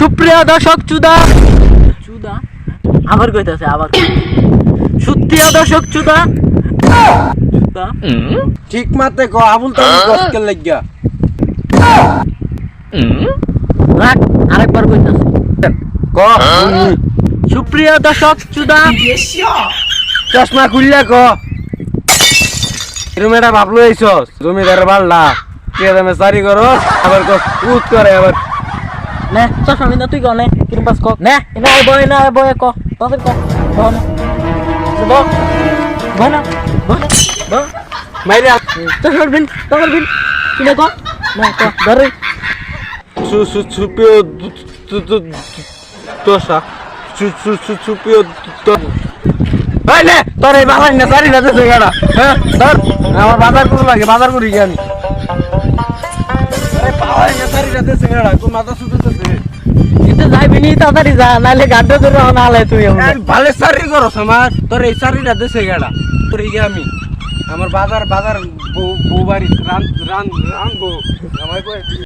সুপ্রিয় দর্শক চুদা চুদা আবার কইতাছে আবার সুপ্রিয় দর্শক চুদা চুদা ঠিক মাতে ক আবুল তাবুল কসকে লাগিয়া রাখ আরেকবার কইতাছে ক সুপ্রিয় দর্শক চুদা চশমা খুললে ক এরম এটা ভাবলো এইছস জমিদার বাড়লা কে দামে সারি করো আবার ক উত করে আবার নে চশমা বিনা তুই কনে কিরম পাস ক নে এনা না বয় ক তাদের ক বল বল না বল বল মাইরে চশমা বিন কিনে ক না ক ধরে সুপিও তোষা সুপিও ভাই নে তোর এই বাজার না সারি না দেছে গাড়া হ্যাঁ ধর আমার বাজার করে লাগে বাজার করি কি আমি আরে পাওয়া না সারি না দেছে গাড়া কোন মাথা সুতেছে এটা যাইবি নি তাড়াতাড়ি যা নালে গাড্ডা ধরে না আলে তুই ভালে সারি করছ আমার তোর এই সারিটা দেছে গাড়া তোর এই আমি আমার বাজার বউ বাড়ি রান গো আমার